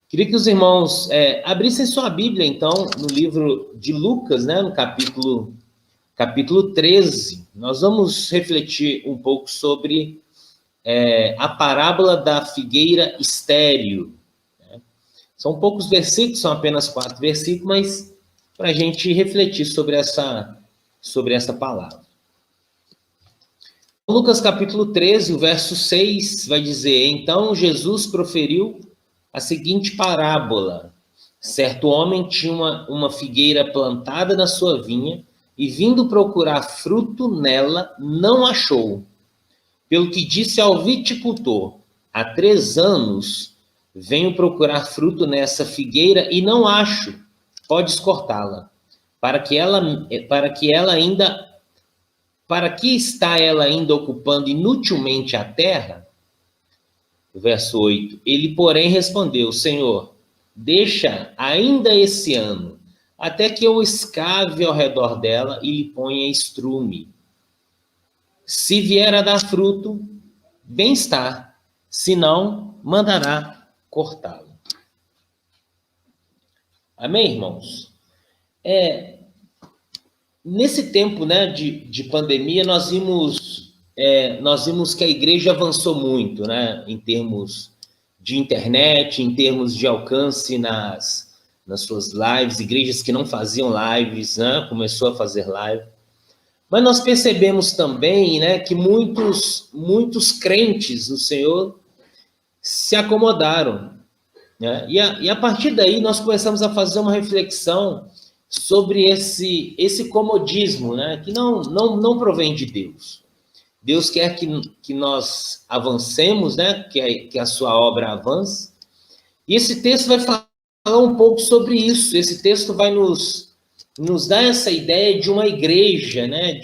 Queria que os irmãos abrissem sua Bíblia, então, no livro de Lucas, né, no capítulo 13. Nós vamos refletir um pouco sobre a parábola da figueira estéril. Né? São poucos versículos, são apenas 4 versículos, mas para a gente refletir sobre essa palavra. Lucas capítulo 13, o verso 6 vai dizer: Então Jesus proferiu a seguinte parábola. Certo homem tinha uma figueira plantada na sua vinha e, vindo procurar fruto nela, não achou. Pelo que disse ao viticultor: há 3 anos venho procurar fruto nessa figueira e não acho. Podes cortá-la. Para que está ela ainda ocupando inutilmente a terra? Verso 8. Ele, porém, respondeu: Senhor, deixa ainda esse ano, até que eu escave ao redor dela e lhe ponha estrume. Se vier a dar fruto, bem está, se não, mandará cortá-lo. Amém, irmãos? Nesse tempo, né, de pandemia, nós vimos que a igreja avançou muito, né, em termos de internet, em termos de alcance nas suas lives, igrejas que não faziam lives, né, começou a fazer live. Mas nós percebemos também, né, que muitos crentes no Senhor se acomodaram, né, e a partir daí nós começamos a fazer uma reflexão sobre esse comodismo, né, que não provém de Deus. Deus quer que nós avancemos, né, que a sua obra avance. E esse texto vai falar um pouco sobre isso. Esse texto vai nos dar essa ideia de uma igreja, né,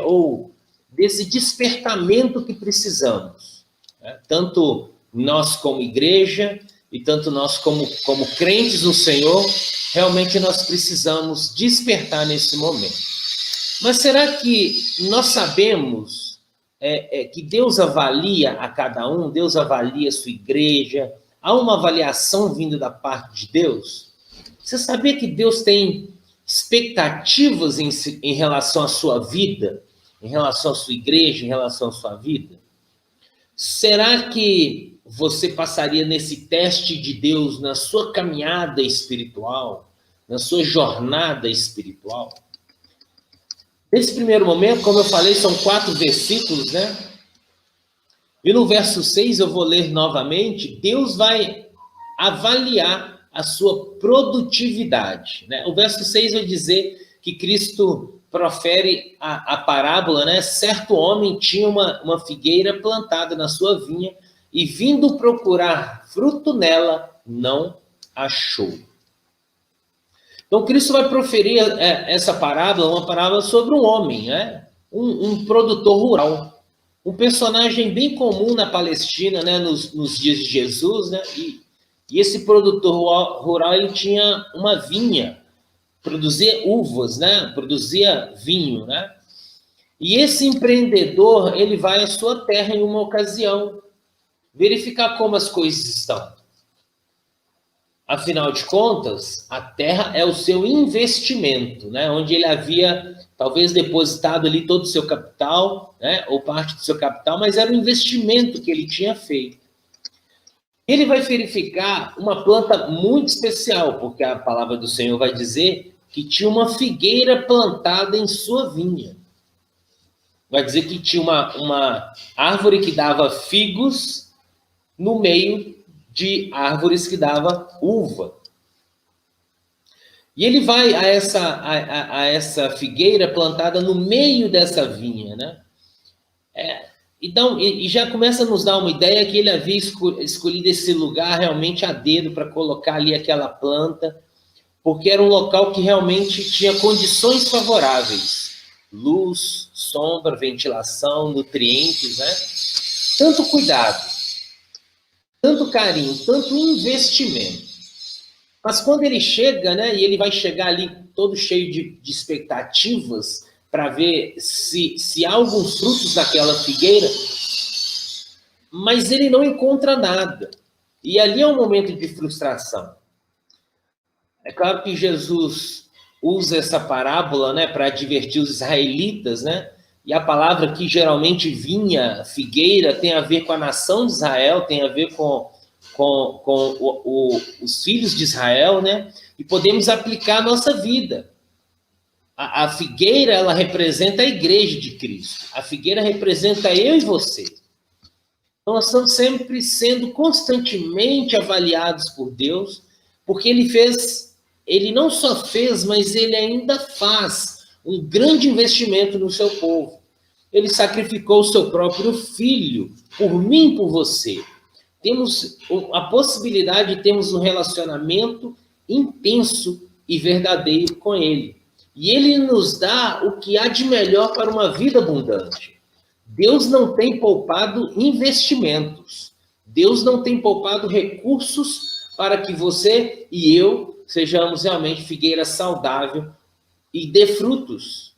ou desse despertamento que precisamos. Né? Tanto nós como igreja e tanto nós como crentes no Senhor, realmente nós precisamos despertar nesse momento. Mas será que nós sabemos que Deus avalia a cada um? Deus avalia a sua igreja? Há uma avaliação vindo da parte de Deus? Você sabia que Deus tem expectativas em relação à sua vida? Em relação à sua igreja? Em relação à sua vida? Será que você passaria nesse teste de Deus na sua caminhada espiritual, na sua jornada espiritual? Nesse primeiro momento, como eu falei, são 4 versículos, né? E no verso 6 eu vou ler novamente. Deus vai avaliar a sua produtividade, né? O verso 6 vai dizer que Cristo profere a parábola, né? Certo homem tinha uma figueira plantada na sua vinha e, vindo procurar fruto nela, não achou. Então, Cristo vai proferir essa parábola, uma parábola sobre um homem, né? Um produtor rural, um personagem bem comum na Palestina, né? Nos dias de Jesus, né? E esse produtor rural, ele tinha uma vinha, produzia uvas, né? Produzia vinho, né? E esse empreendedor, ele vai à sua terra em uma ocasião, verificar como as coisas estão. Afinal de contas, a terra é o seu investimento, né? Onde ele havia, talvez, depositado ali todo o seu capital, né? Ou parte do seu capital, mas era um investimento que ele tinha feito. Ele vai verificar uma planta muito especial, porque a palavra do Senhor vai dizer que tinha uma figueira plantada em sua vinha. Vai dizer que tinha uma árvore que dava figos no meio de árvores que dava uva. E ele vai a essa figueira plantada no meio dessa vinha, né? Então, e já começa a nos dar uma ideia que ele havia escolhido esse lugar realmente a dedo para colocar ali aquela planta, porque era um local que realmente tinha condições favoráveis. Luz, sombra, ventilação, nutrientes, né? Tanto cuidado, tanto carinho, tanto investimento. Mas quando ele chega, né, e ele vai chegar ali todo cheio de expectativas para ver se há alguns frutos daquela figueira, mas ele não encontra nada. E ali é um momento de frustração. É claro que Jesus usa essa parábola, né, para advertir os israelitas, né? E a palavra que geralmente vinha, figueira, tem a ver com a nação de Israel, tem a ver com os filhos de Israel, né? E podemos aplicar a nossa vida. A figueira, ela representa a igreja de Cristo. A figueira representa eu e você. Então, nós estamos sempre sendo constantemente avaliados por Deus, porque ele não só fez, mas ele ainda faz um grande investimento no seu povo. Ele sacrificou o seu próprio filho por mim e por você. Temos a possibilidade de termos um relacionamento intenso e verdadeiro com ele. E ele nos dá o que há de melhor para uma vida abundante. Deus não tem poupado investimentos. Deus não tem poupado recursos para que você e eu sejamos realmente figueira saudável e dê frutos.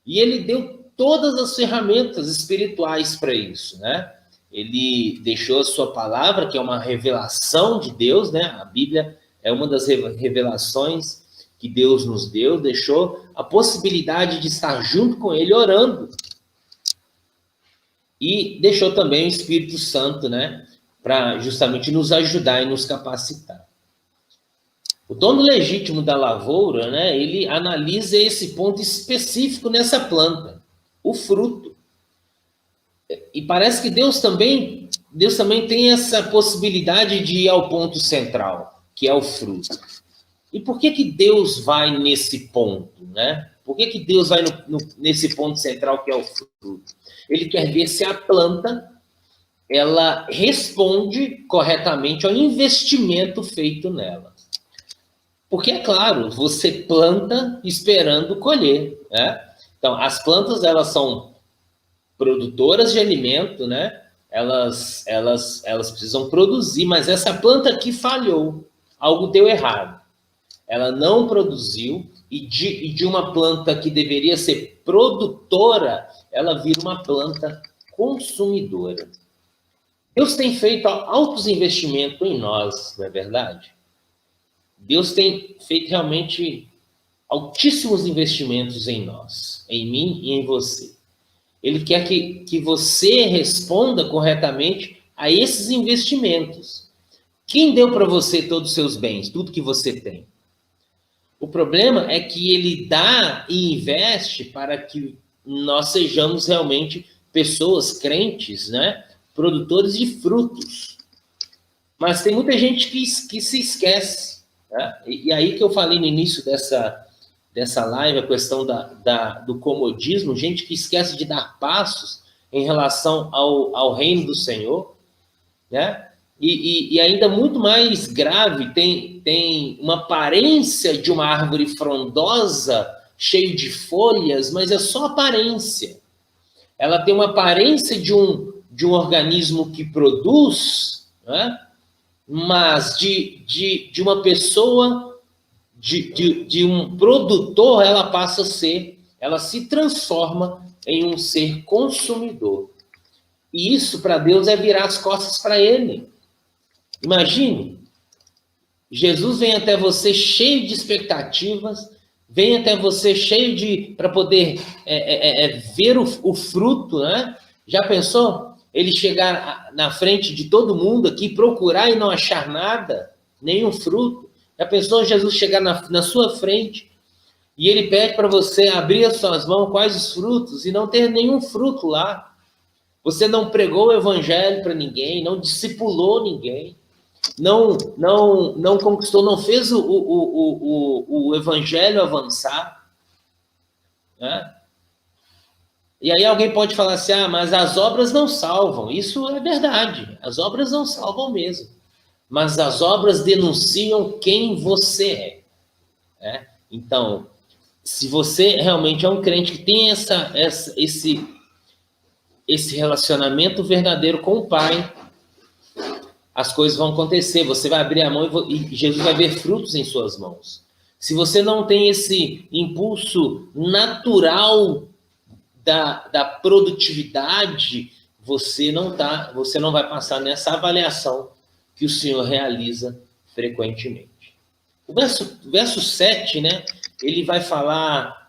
E ele deu todas as ferramentas espirituais para isso, né? Ele deixou a sua palavra, que é uma revelação de Deus, né? A Bíblia é uma das revelações que Deus nos deu, deixou a possibilidade de estar junto com ele orando. E deixou também o Espírito Santo, né? Para justamente nos ajudar e nos capacitar. O dono legítimo da lavoura, né? Ele analisa esse ponto específico nessa planta, o fruto. E parece que Deus também tem essa possibilidade de ir ao ponto central, que é o fruto. E por que Deus vai nesse ponto, né? Por que Deus vai nesse ponto central, que é o fruto? Ele quer ver se a planta ela responde corretamente ao investimento feito nela. Porque, é claro, você planta esperando colher, né? Então, as plantas, elas são produtoras de alimento, né? Elas precisam produzir, mas essa planta aqui falhou, algo deu errado. Ela não produziu, e de uma planta que deveria ser produtora, ela vira uma planta consumidora. Deus tem feito altos investimentos em nós, não é verdade? Deus tem feito realmente altíssimos investimentos em nós, em mim e em você. Ele quer que você responda corretamente a esses investimentos. Quem deu para você todos os seus bens, tudo que você tem? O problema é que ele dá e investe para que nós sejamos realmente pessoas crentes, né? Produtores de frutos. Mas tem muita gente que se esquece. Né? E aí que eu falei no início dessa live, a questão do comodismo, gente que esquece de dar passos em relação ao reino do Senhor, né? E ainda muito mais grave, tem uma aparência de uma árvore frondosa, cheia de folhas, mas é só aparência. Ela tem uma aparência de um organismo que produz, né? Mas de uma pessoa, de um produtor, ela se transforma em um ser consumidor. E isso, para Deus, é virar as costas para ele. Imagine, Jesus vem até você cheio de expectativas, vem até você cheio para poder ver o fruto, né? Já pensou? Ele chegar na frente de todo mundo aqui, procurar e não achar nada, nenhum fruto. Já pensou Jesus chegar na sua frente e ele pede para você abrir as suas mãos, quais os frutos, e não ter nenhum fruto lá? Você não pregou o evangelho para ninguém, não discipulou ninguém, não conquistou, não fez o evangelho avançar, né? E aí alguém pode falar assim, mas as obras não salvam. Isso é verdade, as obras não salvam mesmo. Mas as obras denunciam quem você é, né? Então, se você realmente é um crente que tem esse relacionamento verdadeiro com o Pai, as coisas vão acontecer. Você vai abrir a mão e Jesus vai ver frutos em suas mãos. Se você não tem esse impulso natural da produtividade, você não vai passar nessa avaliação que o Senhor realiza frequentemente. O verso 7, né, ele vai falar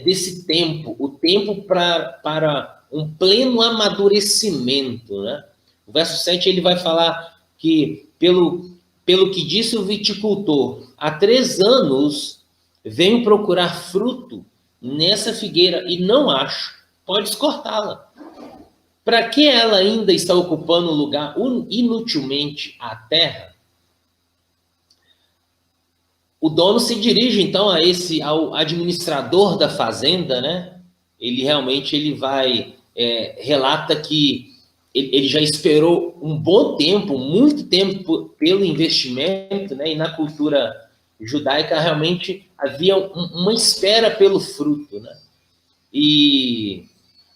desse tempo, o tempo para um pleno amadurecimento. Né? O verso 7 ele vai falar que, pelo que disse o viticultor, há 3 anos venho procurar fruto nessa figueira e não acho. Podes cortá-la. Para que ela ainda está ocupando lugar inutilmente a terra? O dono se dirige, então, ao administrador da fazenda, né? Ele vai, relata que ele já esperou um bom tempo, muito tempo, pelo investimento, né? E na cultura judaica, realmente, havia uma espera pelo fruto, né? E,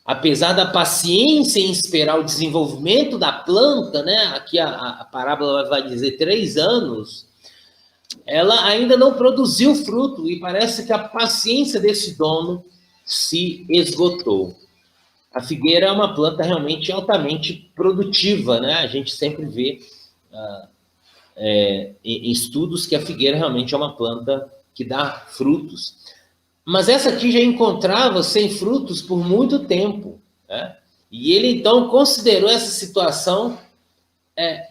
apesar da paciência em esperar o desenvolvimento da planta, né? Aqui a parábola vai dizer 3 anos, ela ainda não produziu fruto e parece que a paciência desse dono se esgotou. A figueira é uma planta realmente altamente produtiva, né? A gente sempre vê em estudos que a figueira realmente é uma planta que dá frutos. Mas essa aqui já encontrava sem frutos por muito tempo, né? E ele então considerou essa situação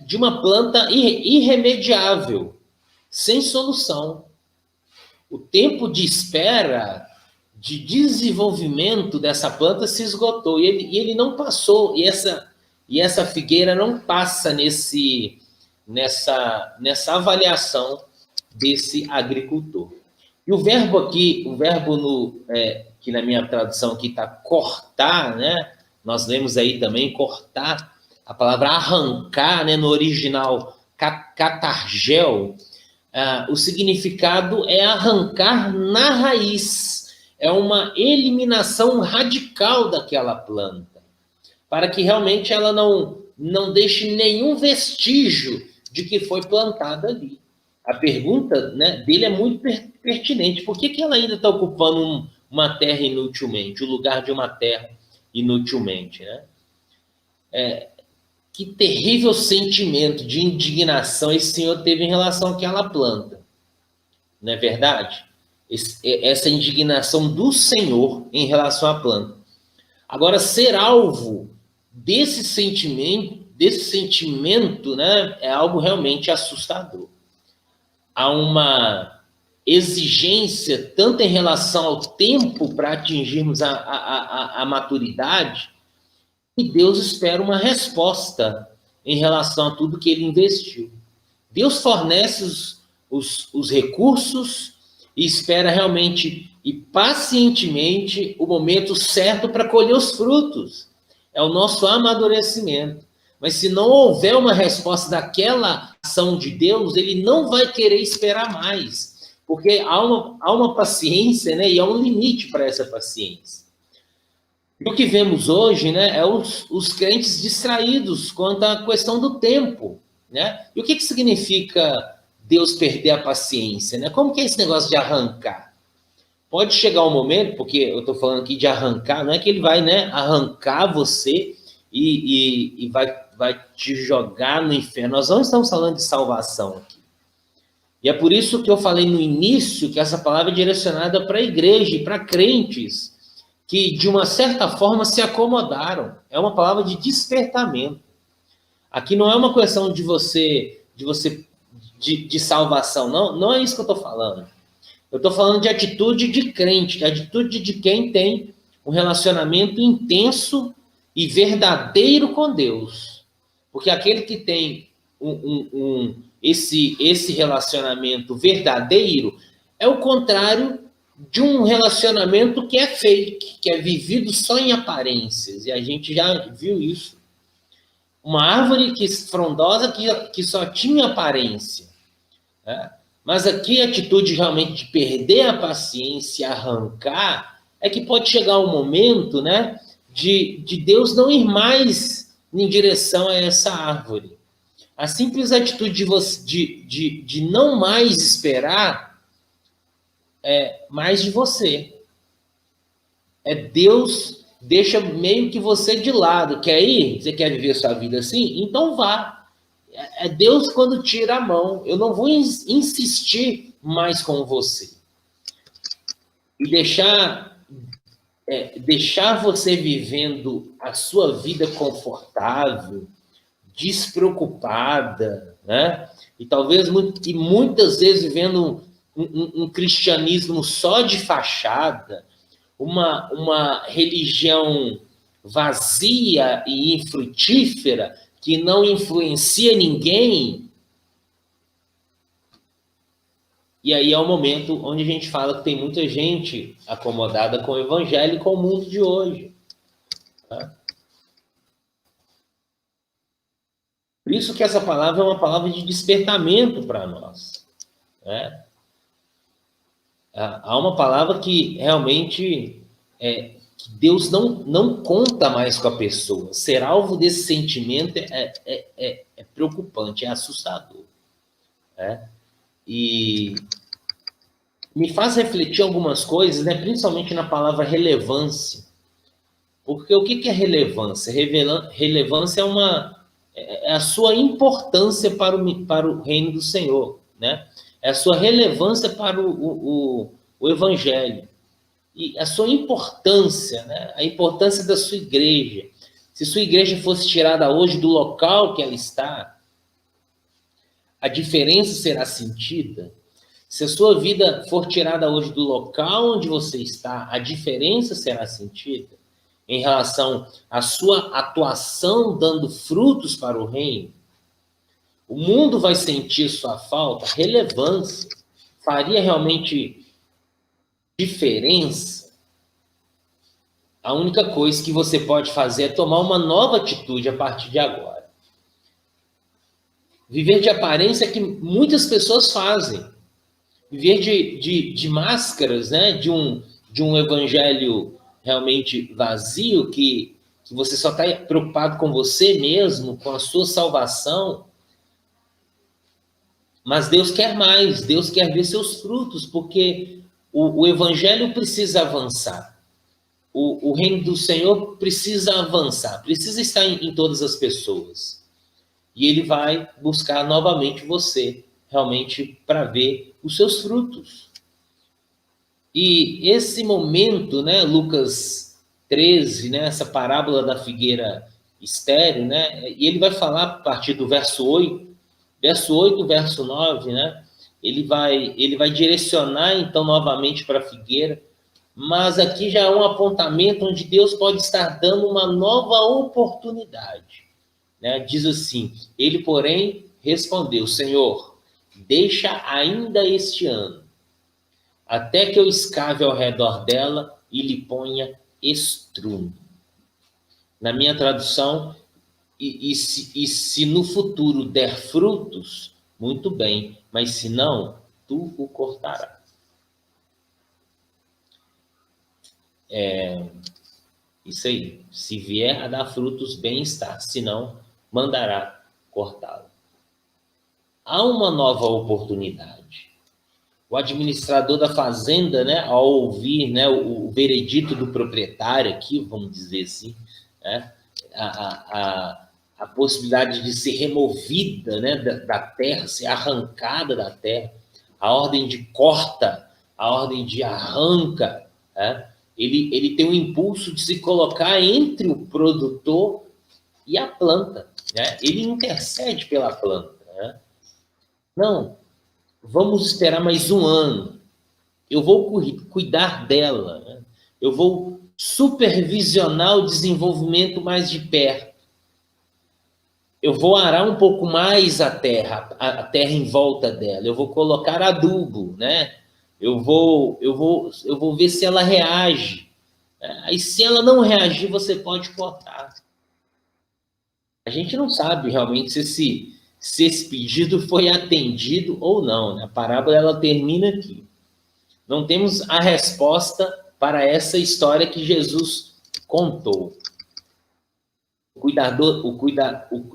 de uma planta irremediável, sem solução. O tempo de espera, de desenvolvimento dessa planta se esgotou. E ele não passou, e essa figueira não passa nessa avaliação desse agricultor. E o verbo que na minha tradução aqui está cortar, né? Nós lemos aí também cortar, a palavra arrancar, né? No original, catargel. O significado é arrancar na raiz, é uma eliminação radical daquela planta, para que realmente ela não deixe nenhum vestígio de que foi plantada ali. A pergunta, né, dele é muito pertinente. Por que ela ainda está ocupando uma terra inutilmente, o lugar de uma terra inutilmente? Né? Que terrível sentimento de indignação esse senhor teve em relação àquela planta. Não é verdade? Essa indignação do Senhor em relação à planta. Agora, ser alvo desse sentimento, né, é algo realmente assustador. Há uma exigência, tanto em relação ao tempo para atingirmos a maturidade, e Deus espera uma resposta em relação a tudo que ele investiu. Deus fornece os recursos e espera realmente e pacientemente o momento certo para colher os frutos. É o nosso amadurecimento. Mas se não houver uma resposta daquela ação de Deus, ele não vai querer esperar mais. Porque há uma paciência, né? E há um limite para essa paciência. E o que vemos hoje, né, é os crentes distraídos quanto à questão do tempo, né? E o que significa Deus perder a paciência, né? Como que é esse negócio de arrancar? Pode chegar um momento, porque eu estou falando aqui de arrancar, não é que ele vai, né, arrancar você e vai te jogar no inferno. Nós não estamos falando de salvação aqui. E é por isso que eu falei no início que essa palavra é direcionada para a igreja e para crentes que, de uma certa forma, se acomodaram. É uma palavra de despertamento. Aqui não é uma questão de salvação, não é isso que eu estou falando. Eu estou falando de atitude de crente, de atitude de quem tem um relacionamento intenso e verdadeiro com Deus. Porque aquele que tem esse relacionamento verdadeiro é o contrário de um relacionamento que é fake, que é vivido só em aparências. E a gente já viu isso. Uma árvore frondosa que só tinha aparência. Né? Mas aqui a atitude realmente de perder a paciência, arrancar, é que pode chegar um momento, né, de Deus não ir mais em direção a essa árvore. A simples atitude de não mais esperar é mais de você. Deus deixa meio que você de lado. Quer ir? Você quer viver sua vida assim? Então vá. É Deus quando tira a mão. Eu não vou insistir mais com você. E deixar você vivendo a sua vida confortável, despreocupada, né? E talvez muitas vezes vivendo um cristianismo só de fachada, uma religião vazia e infrutífera, que não influencia ninguém. E aí é o momento onde a gente fala que tem muita gente acomodada com o evangelho e com o mundo de hoje. Tá? Por isso que essa palavra é uma palavra de despertamento para nós. Né? Há uma palavra que realmente que Deus não conta mais com a pessoa. Ser alvo desse sentimento é preocupante, é assustador. Né? E me faz refletir algumas coisas, né? Principalmente na palavra relevância. Porque o que é relevância? Relevância é a sua importância para o reino do Senhor, né? É a sua relevância para o evangelho. E a sua importância, né? A importância da sua igreja. Se sua igreja fosse tirada hoje do local que ela está, a diferença será sentida. Se a sua vida for tirada hoje do local onde você está, a diferença será sentida em relação à sua atuação dando frutos para o reino. O mundo vai sentir sua falta, relevância. Faria realmente diferença? A única coisa que você pode fazer é tomar uma nova atitude a partir de agora. Viver de aparência que muitas pessoas fazem. Viver de máscaras, né? De um evangelho realmente vazio, que você só está preocupado com você mesmo, com a sua salvação. Mas Deus quer mais, Deus quer ver seus frutos, porque o evangelho precisa avançar. O reino do Senhor precisa avançar, precisa estar em todas as pessoas. E ele vai buscar novamente você, realmente, para ver os seus frutos. E esse momento, né, Lucas 13, né, essa parábola da figueira estéril, né, e ele vai falar a partir do verso 8, verso 9, né, ele vai direcionar, então, novamente para a figueira, mas aqui já é um apontamento onde Deus pode estar dando uma nova oportunidade. Né? Diz assim, ele, porém, respondeu, Senhor, deixa ainda este ano, até que eu escave ao redor dela e lhe ponha estrume. Na minha tradução, e se no futuro der frutos, muito bem, mas se não, tu o cortarás. Isso aí, se vier a dar frutos, bem está, se não, mandará cortá-lo. Há uma nova oportunidade. O administrador da fazenda, né, ao ouvir, né, o veredito do proprietário aqui, vamos dizer assim, né, a possibilidade de ser removida, né, da terra, ser arrancada da terra, a ordem de corta, a ordem de arranca, né, ele tem um impulso de se colocar entre o produtor e a planta. Né? Ele intercede pela planta. Né? Não, vamos esperar mais um ano. Eu vou cuidar dela. Né? Eu vou supervisionar o desenvolvimento mais de perto. Eu vou arar um pouco mais a terra em volta dela. Eu vou colocar adubo, né? Eu vou ver se ela reage. Aí, se ela não reagir, você pode cortar. A gente não sabe realmente se esse pedido foi atendido ou não. Né? A parábola ela termina aqui. Não temos a resposta para essa história que Jesus contou.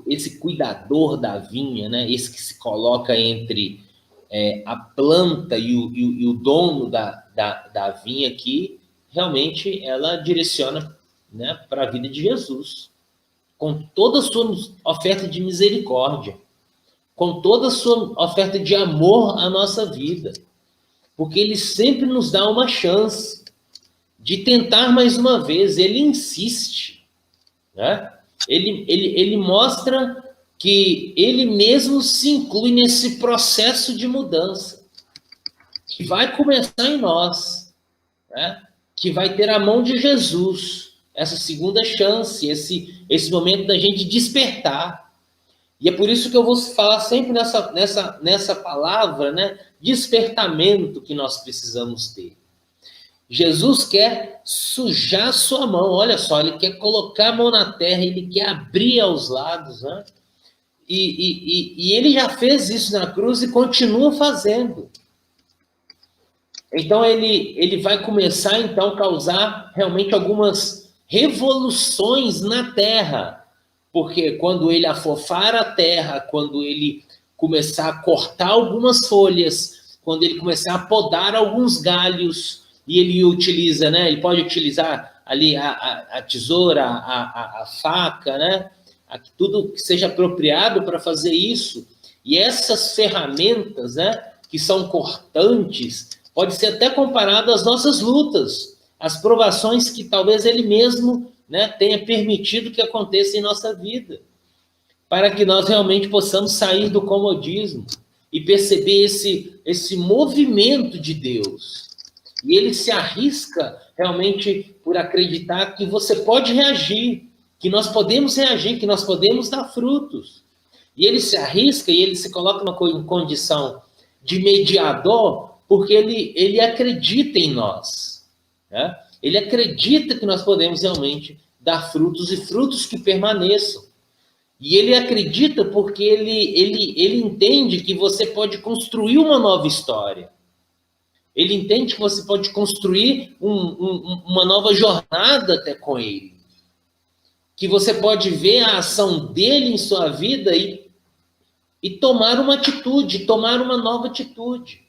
Esse cuidador da vinha, né? Esse que se coloca entre a planta e o dono da vinha aqui, realmente ela direciona, né, para a vida de Jesus, com toda a sua oferta de misericórdia. com toda a sua oferta de amor à nossa vida. Porque ele sempre nos dá uma chance de tentar mais uma vez. Ele insiste, né? Ele mostra que ele mesmo se inclui nesse processo de mudança, que vai começar em nós, né? Que vai ter a mão de Jesus, essa segunda chance, esse momento da gente despertar. E é por isso que eu vou falar sempre nessa palavra, né? Despertamento que nós precisamos ter. Jesus quer sujar sua mão, olha só, ele quer colocar a mão na terra, ele quer abrir aos lados, né? E ele já fez isso na cruz e continua fazendo. Então ele vai começar então a causar realmente algumas revoluções na terra, porque quando ele afofar a terra, quando ele começar a cortar algumas folhas, quando ele começar a podar alguns galhos, e ele utiliza, né? Ele pode utilizar ali a tesoura, a faca, né? Tudo que seja apropriado para fazer isso. E essas ferramentas, né? Que são cortantes, pode ser até comparado às nossas lutas, às provações que talvez ele mesmo, né, tenha permitido que aconteça em nossa vida, para que nós realmente possamos sair do comodismo e perceber esse movimento de Deus. E ele se arrisca realmente por acreditar que você pode reagir, que nós podemos reagir, que nós podemos dar frutos. E ele se arrisca e ele se coloca numa condição de mediador, porque ele acredita em nós, né? Ele acredita que nós podemos realmente dar frutos e frutos que permaneçam. E ele acredita porque ele entende que você pode construir uma nova história. Ele entende que você pode construir uma nova jornada até com ele. Que você pode ver a ação dele em sua vida e tomar uma atitude, tomar uma nova atitude.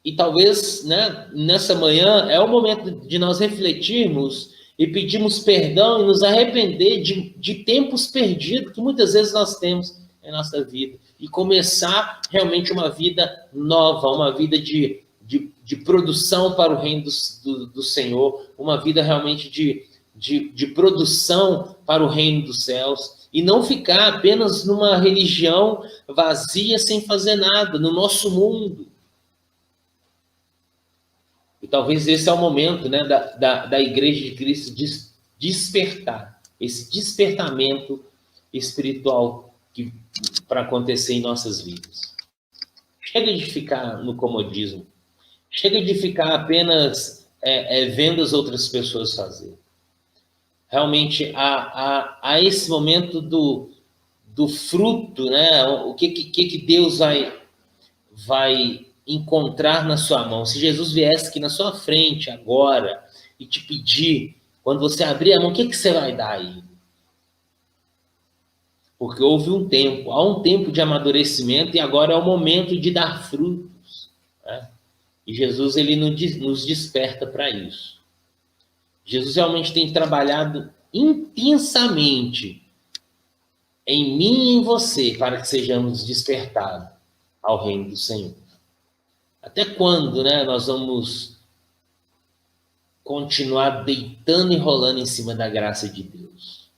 E talvez, né, nessa manhã é o momento de nós refletirmos e pedirmos perdão e nos arrepender de tempos perdidos que muitas vezes nós temos em nossa vida. E começar realmente uma vida nova, uma vida de produção para o reino do Senhor, uma vida realmente de produção para o reino dos céus. E não ficar apenas numa religião vazia, sem fazer nada, no nosso mundo. E talvez esse é o momento, né, da Igreja de Cristo despertar, esse despertamento espiritual para acontecer em nossas vidas. Chega de ficar no comodismo, chega de ficar apenas vendo as outras pessoas fazer. Realmente, há esse momento do fruto, né? O que Deus vai encontrar na sua mão. Se Jesus viesse aqui na sua frente agora e te pedir, quando você abrir a mão, o que você vai dar aí? Porque houve há um tempo de amadurecimento e agora é o momento de dar frutos, né? E Jesus, ele nos desperta para isso. Jesus realmente tem trabalhado intensamente em mim e em você para que sejamos despertados ao reino do Senhor. Até quando, né, nós vamos continuar deitando e rolando em cima da graça de Deus?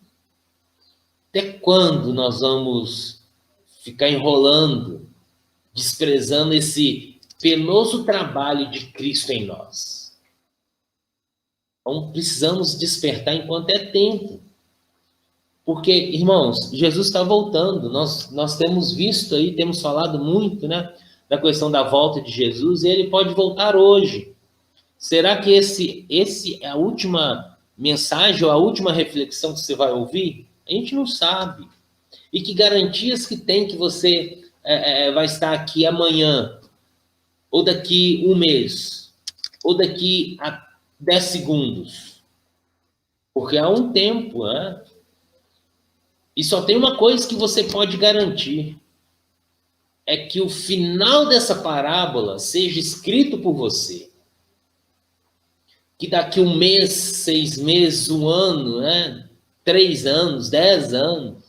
Até quando nós vamos ficar enrolando, desprezando esse penoso trabalho de Cristo em nós? Então, precisamos despertar enquanto é tempo. Porque, irmãos, Jesus está voltando. Nós temos visto aí, temos falado muito, né, da questão da volta de Jesus, e ele pode voltar hoje. Será que esse é a última mensagem ou a última reflexão que você vai ouvir? A gente não sabe. E que garantias que tem que você vai estar aqui amanhã, ou daqui um mês, ou daqui a 10 segundos? Porque há um tempo, né? E só tem uma coisa que você pode garantir, é que o final dessa parábola seja escrito por você. Que daqui um mês, 6 meses, 1 ano, né? 3 anos, 10 anos,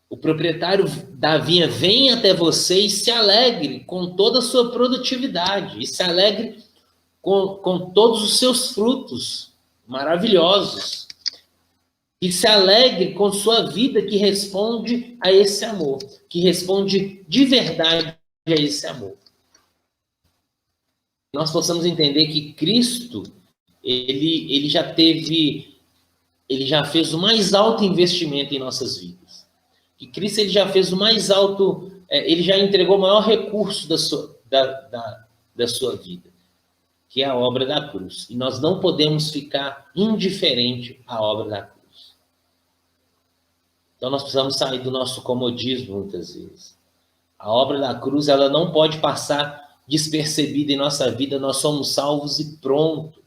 o proprietário da vinha vem até você e se alegre com toda a sua produtividade, e se alegre com todos os seus frutos maravilhosos. E se alegre com sua vida que responde a esse amor, que responde de verdade a esse amor. Nós possamos entender que Cristo, ele já fez o mais alto investimento em nossas vidas. Que Cristo ele já fez o mais alto, ele já entregou o maior recurso da sua vida, que é a obra da cruz. E nós não podemos ficar indiferente à obra da cruz. Então nós precisamos sair do nosso comodismo muitas vezes. A obra da cruz, ela não pode passar despercebida em nossa vida. Nós somos salvos e pronto.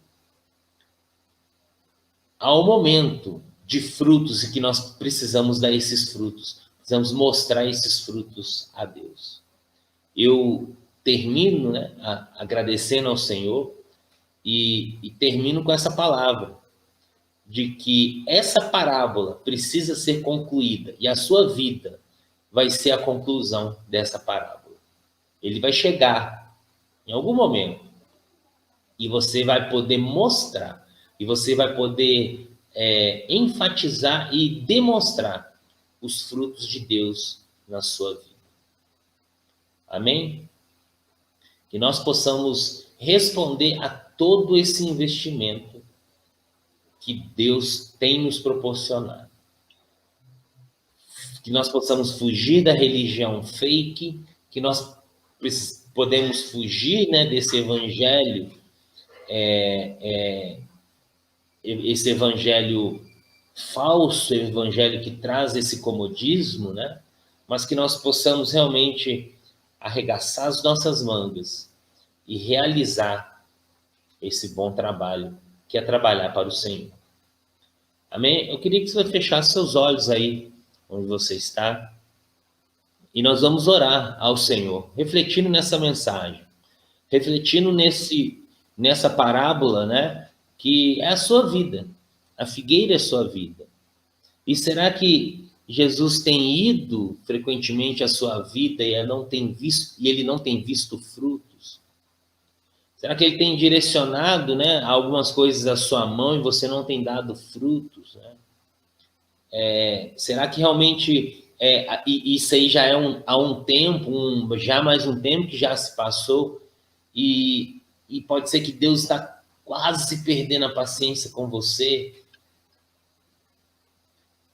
Há um momento de frutos e que nós precisamos dar esses frutos. Precisamos mostrar esses frutos a Deus. Eu termino, né, agradecendo ao Senhor e termino com essa palavra de que essa parábola precisa ser concluída e a sua vida vai ser a conclusão dessa parábola. Ele vai chegar em algum momento e você vai poder mostrar e você vai poder enfatizar e demonstrar os frutos de Deus na sua vida. Amém? Que nós possamos responder a todo esse investimento que Deus tem nos proporcionado. Que nós possamos fugir da religião fake, que nós podemos fugir, né, desse evangelho, esse evangelho falso, evangelho que traz esse comodismo, né? Mas que nós possamos realmente arregaçar as nossas mangas e realizar esse bom trabalho, que é trabalhar para o Senhor. Amém? Eu queria que você fechasse seus olhos aí, onde você está, e nós vamos orar ao Senhor, refletindo nessa mensagem, refletindo nessa parábola, né, que é a sua vida, a figueira é a sua vida. E será que Jesus tem ido frequentemente à sua vida e ele não tem visto frutos? Será que ele tem direcionado, né, algumas coisas à sua mão e você não tem dado frutos? Né? Será que realmente isso aí já é há um tempo, já mais um tempo que já se passou e pode ser que Deus está quase perdendo a paciência com você?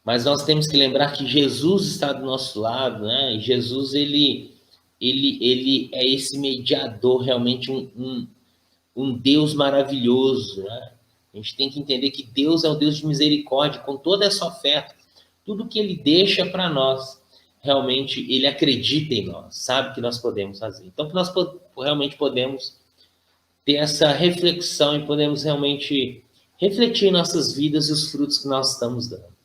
Mas nós temos que lembrar que Jesus está do nosso lado, né? E Jesus, ele é esse mediador, realmente um Deus maravilhoso, né? A gente tem que entender que Deus é um Deus de misericórdia, com toda essa oferta. Tudo que ele deixa para nós, realmente, ele acredita em nós, sabe que nós podemos fazer. Então, que nós realmente podemos ter essa reflexão e podemos realmente refletir em nossas vidas e os frutos que nós estamos dando.